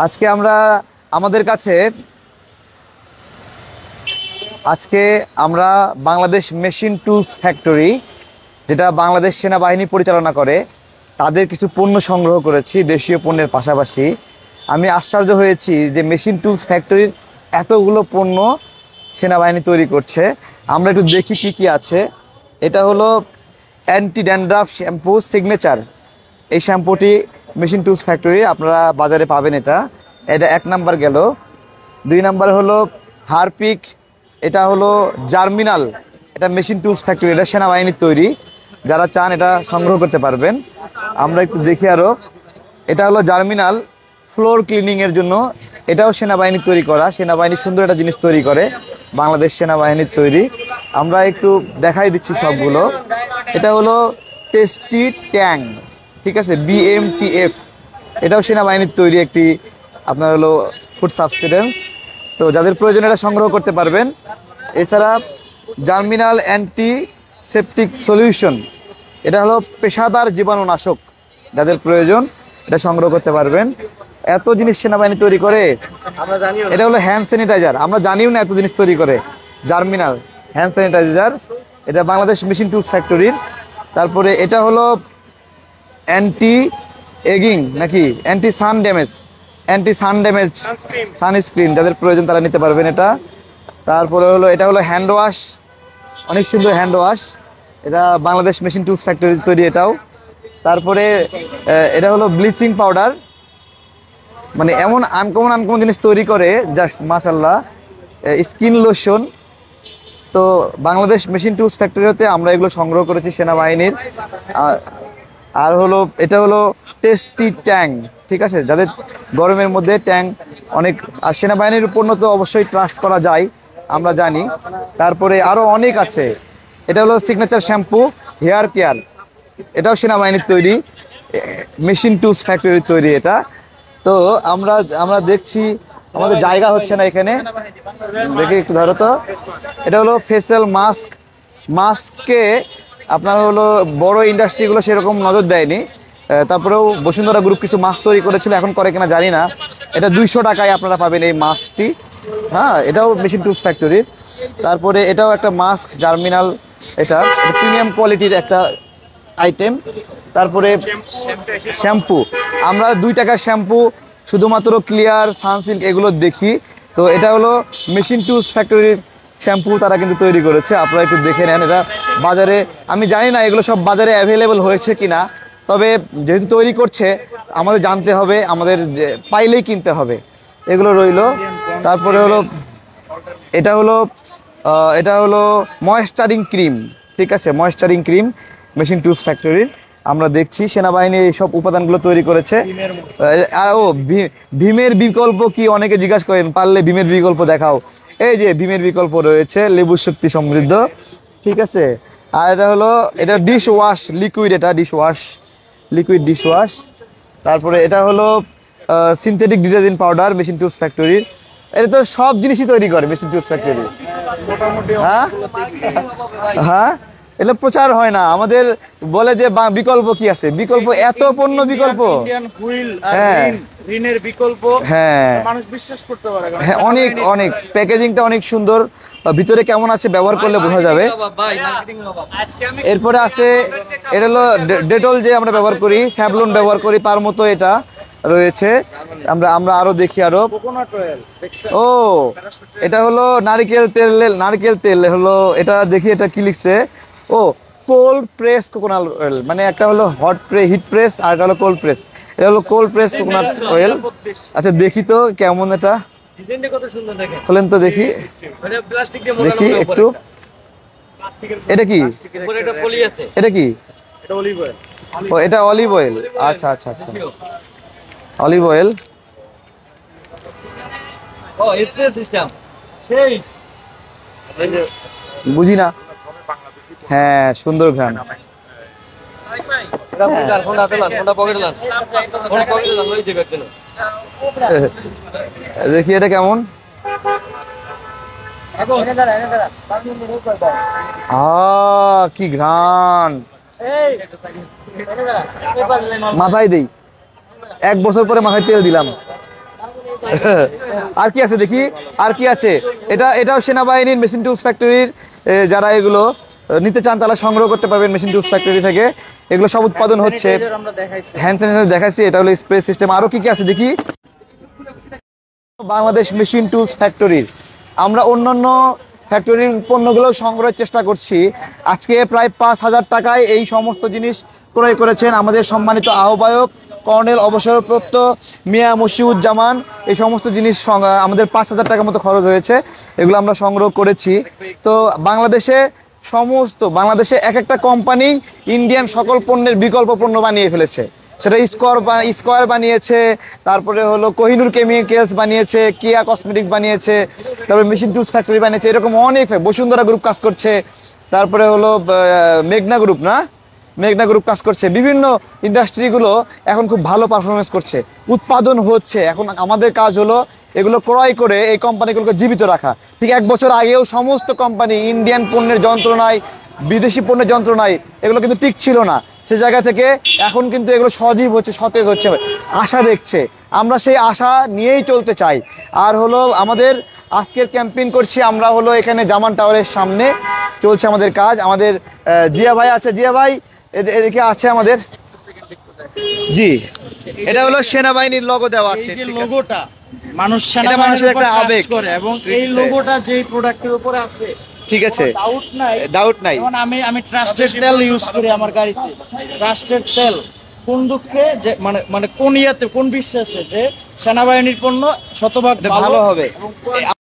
আজকে আমরা আমাদের কাছে বাংলাদেশ মেশিন টুলস ফ্যাক্টরি, যেটা বাংলাদেশ সেনাবাহিনী পরিচালনা করে, তাদের কিছু পণ্য সংগ্রহ করেছি। দেশীয় পণ্যের পাশাপাশি আমি আশ্চর্য হয়েছি যে মেশিন টুলস ফ্যাক্টরির এতগুলো পণ্য সেনাবাহিনী তৈরি করছে। আমরা একটু দেখি কি কি আছে। এটা হলো অ্যান্টি ড্যান্ড্রাফ শ্যাম্পু সিগনেচার। এই শ্যাম্পুটি মেশিন টুলস ফ্যাক্টরি আপনারা বাজারে পাবেন। এটা 1 নাম্বার গেল। 2 নাম্বার হলো হারপিক। এটা হলো জার্মিনাল। এটা মেশিন টুলস ফ্যাক্টরি, এটা সেনাবাহিনীর তৈরি। যারা চান এটা সংগ্রহ করতে পারবেন। আমরা একটু দেখি আরও। এটা হলো জার্মিনাল ফ্লোর ক্লিনিংয়ের জন্য। এটাও সেনাবাহিনীর তৈরি করা। সেনাবাহিনী সুন্দর একটা জিনিস তৈরি করে, বাংলাদেশ সেনাবাহিনীর তৈরি। আমরা একটু দেখাই দিচ্ছি সবগুলো। এটা হলো টেস্টি ট্যাং, ঠিক আছে, BMTF। এটাও সেনাবাহিনীর তৈরি একটি আপনার হলো ফুড সাবস্টেন্স। তো যাদের প্রয়োজন এটা সংগ্রহ করতে পারবেন। এছাড়া জার্মিনাল অ্যান্টিসেপটিক সলিউশন, এটা হলো পেশাদার জীবাণুনাশক। যাদের প্রয়োজন এটা সংগ্রহ করতে পারবেন। এত জিনিস সেনাবাহিনী তৈরি করে। এটা হলো হ্যান্ড স্যানিটাইজার, আমরা জানিও না এত জিনিস তৈরি করে। জার্মিনাল হ্যান্ড স্যানিটাইজার, এটা বাংলাদেশ মেশিন টুলস ফ্যাক্টরির। তারপরে এটা হলো অ্যান্টি এগিং নাকি অ্যান্টি সান ড্যামেজ সানস্ক্রিন। যাদের প্রয়োজন তারা নিতে পারবেন এটা। তারপরে হলো এটা হলো হ্যান্ড ওয়াশ, অনেক সুন্দর হ্যান্ড ওয়াশ। এটা বাংলাদেশ মেশিন টুলস ফ্যাক্টরি তৈরি এটাও। তারপরে এটা হলো ব্লিচিং পাউডার, মানে এমন আনকমন জিনিস তৈরি করে জাস্ট মাশাআল্লাহ। Skin lotion. তো বাংলাদেশ মেশিন টুলস ফ্যাক্টরি হতে আমরা এগুলো সংগ্রহ করেছি সেনাবাহিনীর। আর হলো এটা হলো টেস্টি ট্যাং, ঠিক আছে, যাদের গরমের মধ্যে ট্যাং অনেক। আর সেনাবাহিনীর পণ্য তো অবশ্যই ট্রাস্ট করা যায়, আমরা জানি। তারপরে আরও অনেক আছে। এটা হলো সিগনেচার শ্যাম্পু হেয়ার কেয়ার, এটাও সেনাবাহিনীর তৈরি, মেশিন টুলস ফ্যাক্টরির তৈরি এটা। তো আমরা দেখছি আমাদের জায়গা হচ্ছে না এখানে, দেখি একটু ধরো তো। এটা হলো ফেসিয়াল মাস্কে আপনার হলো বড় ইন্ডাস্ট্রিগুলো সেরকম নজর দেয়নি। তারপরেও বসুন্ধরা গ্রুপ কিছু মাস্ক তৈরি করেছিল, এখন করে কিনা জানি না। এটা 200 টাকায় আপনারা পাবেন এই মাস্কটি। হ্যাঁ, এটাও মেশিন টুলস ফ্যাক্টরির। তারপরে এটাও একটা মাস্ক জার্মিনাল, এটা প্রিমিয়াম কোয়ালিটির একটা আইটেম। তারপরে শ্যাম্পু, আমরা 2 টাকার শ্যাম্পু শুধুমাত্র ক্লিয়ার, সানসিল্ক এগুলো দেখি। তো এটা হলো মেশিন টুলস ফ্যাক্টরির শ্যাম্পু, তারা কিন্তু তৈরি করেছে। আপনারা একটু দেখে নেন। এটা বাজারে, আমি জানি না এগুলো সব বাজারে অ্যাভেলেবল হয়েছে কিনা, তবে যেহেতু তৈরি করছে আমাদের জানতে হবে, আমাদের পাইলেই কিনতে হবে। এগুলো রইল। তারপরে হলো এটা হলো ময়েশ্চারিং ক্রিম, ঠিক আছে, ময়েশ্চারিং ক্রিম মেশিন টুলস ফ্যাক্টরির। আমরা দেখছি সেনাবাহিনী এইসব উপাদানগুলো তৈরি করেছে। আর ভীমের বিকল্প কি অনেকে জিজ্ঞাসা করেন, পারলে ভীমের বিকল্প দেখাও। এই যে ভীমের বিকল্প রয়েছে, লেবু শক্তি সমৃদ্ধ, ঠিক আছে। আর এটা ডিশ ওয়াশ লিকুইড, এটা লিকুইড ডিশ ওয়াশ। তারপরে এটা হলো synthetic detergent powder machine tools ফ্যাক্টরির। এটা তো সব জিনিসই তৈরি করে মেশিন টুলস ফ্যাক্টরি। হ্যাঁ, এটা প্রচার হয় না। আমাদের বলে যে বিকল্প কি আছে, বিকল্প এত পণ্য বিকল্প। হ্যাঁ, ঋণের বিকল্প। হ্যাঁ, মানুষ বিশ্বাস করতে পারে। হ্যাঁ, অনেক প্যাকেজিংটা অনেক সুন্দর। ভিতরে কেমন আছে ব্যবহার করলে বোঝা যাবে। এরপরে আছে এটা হলো ডেটল, যে আমরা ব্যবহার করি, স্যাভলন ব্যবহার করি, তার মতো এটা রয়েছে। আমরা আরো দেখি আরো। ও, এটা হলো নারকেল তেল হলো। এটা দেখি এটা কি লিখছে। ও, কোল্ড প্রেস কোকোনাট অয়েল, মানে একটা হলো হিট প্রেস আর একটা হলো কোল্ড প্রেস। এটা হলো কোল্ড প্রেস কোকোনাট অয়েল। আচ্ছা দেখি তো কেমন, এটা খোলেন তো দেখি একটু। এটা কি? ও, এটা অলিভ অয়েল। আচ্ছা, অলিভ অয়েল। বুঝি না। হ্যাঁ, সুন্দর ঘ্রাণ। দেখি এটা কেমন। কি ঘ্রাণ, মাথায় দেই। 1 বছর পরে মাথায় তেল দিলাম। আর কি আছে দেখি, আর কি আছে? এটাও সেনাবাহিনীর মেশিন টুলস ফ্যাক্টরির। যারা এগুলো নিতে চান তারা সংগ্রহ করতে পারবেন মেশিন টুলস ফ্যাক্টরি থেকে। এগুলো সব উৎপাদন হচ্ছে। হ্যান্ড স্যানিটাইজার দেখাইছি, এটা হলো স্প্রে সিস্টেম। আরো কি কি আছে দেখি। বাংলাদেশ মেশিন টুলস ফ্যাক্টরির আমরা অন্যান্য ফ্যাক্টরির পণ্যগুলো সংগ্রহের চেষ্টা করছি। আজকে প্রায় 5,000 টাকায় এই সমস্ত জিনিস ক্রয় করেছেন আমাদের সম্মানিত আহ্বায়ক কর্নেল অবসরপ্রাপ্ত মিয়া মশিউজ্জামান। এই সমস্ত জিনিস আমাদের 5,000 টাকার মতো খরচ হয়েছে, এগুলো আমরা সংগ্রহ করেছি। তো বাংলাদেশে এক একটা কোম্পানি ইন্ডিয়ান সকল পণ্যের বিকল্প পণ্য বানিয়ে ফেলেছে। সেটা স্কোয়ার বানিয়েছে, তারপরে হলো কোহিনুর কেমিক্যালস বানিয়েছে, কিয়া কসমেটিক্স বানিয়েছে, তারপরে মেশিন টুলস ফ্যাক্টরি বানিয়েছে, এরকম অনেক। বসুন্ধরা গ্রুপ কাজ করছে, তারপরে হলো মেঘনা গ্রুপ কাজ করছে। বিভিন্ন ইন্ডাস্ট্রিগুলো এখন খুব ভালো পারফরমেন্স করছে, উৎপাদন হচ্ছে। এখন আমাদের কাজ হলো এগুলো ক্রয় করে এই কোম্পানিগুলোকে জীবিত রাখা। ঠিক 1 বছর আগেও সমস্ত কোম্পানি ইন্ডিয়ান পণ্যের যন্ত্রণায়, বিদেশি পণ্যের যন্ত্রণায় এগুলো কিন্তু টিক ছিল না। সে জায়গা থেকে এখন কিন্তু এগুলো সজীব হচ্ছে, সতেজ হচ্ছে, আশা দেখছে। আমরা সেই আশা নিয়েই চলতে চাই। আর হলো আমাদের আজকের ক্যাম্পেইন করছি আমরা হলো এখানে জামান টাওয়ারের সামনে চলছে আমাদের কাজ। আমাদের জিয়া ভাই আছে, জিয়া ভাই এদিকে আছে আমাদের। জি, এটা হলো সেনাবাহিনীর লোগো দেওয়া আছে। এই যে লোগোটা মানুষের একটা আবেগ করে, এবং এই লোগোটা যে প্রোডাক্টের উপরে আছে, ঠিক আছে, ডাউট নাই। যেমন আমি ট্রাস্টেড তেল ইউজ করি আমার গাড়িতে। ট্রাস্টেড তেল কোন দুঃখে যে মানে কোন ইয়াতে, কোন বিশ্বাসে যে সেনাবাহিনীর পণ্য শতভাগ ভালো হবে।